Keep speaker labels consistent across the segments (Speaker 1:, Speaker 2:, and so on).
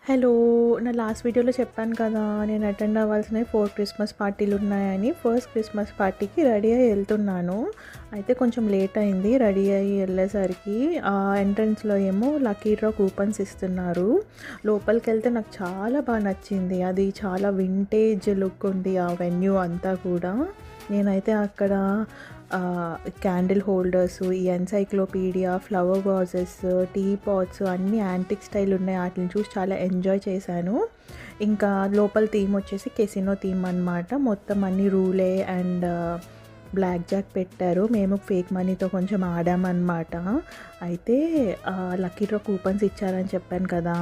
Speaker 1: Hello! నా last వీడియోలో చెప్పాను కదా! నేను అటెండ్ అవ్వాల్సినవి 4 క్రిస్మస్ పార్టీలున్నాయని. ఫస్ట్ క్రిస్మస్ పార్టీకి రెడీ అయ్యి ఎళ్తున్నాను. అయితే కొంచెం లేట్ అయింది రెడీ అయ్యి ఎళ్ళేసరికి. ఎంట్రన్స్‌లో ఏమో లక్కీ డ్రా కూపన్స్ ఇస్తున్నారు. లోపలికెళ్తే నాకు చాలా నచ్చింది. అది చాలా వింటేజ్ లుక్ ఉంది ఆ వెన్యూ అంతా కూడా. నేనైతే అక్కడ క్యాండిల్ హోల్డర్స్, ఈ encyclopedia, flower vases, tea pots అన్నీ యాంటిక్ స్టైల్ ఉన్నాయి. ఆటిని చూసి చాలా ఎంజాయ్ చేశాను. ఇంకా లోపల థీమ్ వచ్చేసి కెసినో థీమ్ అనమాట. మొత్తం అన్నీ రూలే అండ్ బ్లాక్ జాక్ పెట్టారు. మేము ఫేక్ మనీతో కొంచెం ఆడామన్నమాట. అయితే లక్కీ డ్రా కూపన్స్ ఇచ్చారని చెప్పాను కదా!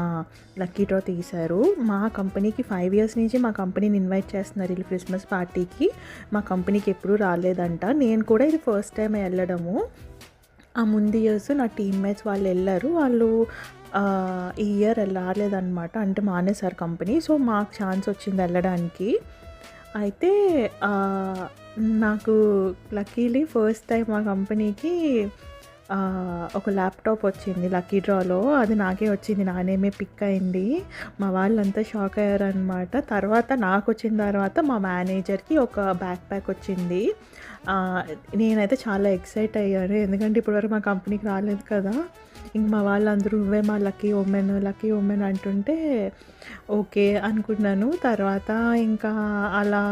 Speaker 1: లక్కీ డ్రా తీశారు. మా కంపెనీకి 5 ఇయర్స్ నుంచి మా కంపెనీని ఇన్వైట్ చేస్తున్నారు వీళ్ళు క్రిస్మస్ పార్టీకి. మా కంపెనీకి ఎప్పుడూ రాలేదంట. నేను కూడా ఇది ఫస్ట్ టైం ఎళ్ళడము. ఆ ముందు ఇయర్స్ నా టీమ్‌మేట్స్ వాళ్ళు ఎళ్లారు. వాళ్ళు ఈ ఇయర్ రాలేదనమాట. అంటే మానేశారు కంపెనీ. సో, మాకు ఛాన్స్ వచ్చింది ఎళ్ళడానికి. అయితే నాకు లక్కీలీ ఫస్ట్ టైం మా కంపెనీకి ఒక ల్యాప్‌టాప్ వచ్చింది లక్కీ డ్రాలో. అది నాకే వచ్చింది. నా నేమే పిక్ అయింది. మా వాళ్ళంతా షాక్ అయ్యారనమాట. తర్వాత నాకొచ్చిన తర్వాత మా మేనేజర్‌కి ఒక బ్యాక్ ప్యాక్ వచ్చింది. నేనైతే చాలా ఎక్సైట్ అయ్యాను. ఎందుకంటే ఇప్పటివరకు మా కంపెనీకి రాలేదు కదా! ఇంక మా వాళ్ళందరూ "నువ్వే మా లక్కీ ఉమెన్" అంటుంటే ఓకే అనుకున్నాను. తర్వాత ఇంకా అలా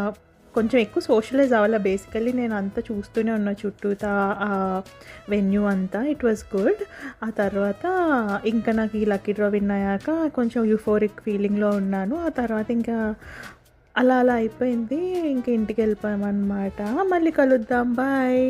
Speaker 1: కొంచెం ఎక్కువ సోషలైజ్ అవ్వాలా. బేసికల్లీ నేను అంతా చూస్తూనే ఉన్నా చుట్టూతా వెన్యూ అంతా. It was good. ఆ తర్వాత ఇంకా నాకు ఈ లక్కీ డ్రా విన్ అయ్యాక కొంచెం యూఫోరిక్ ఫీలింగ్‌లో ఉన్నాను. ఆ తర్వాత ఇంకా అలా అయిపోయింది. ఇంక ఇంటికెళ్ళిపోయామన్నమాట. మళ్ళీ కలుద్దాం. బాయ్.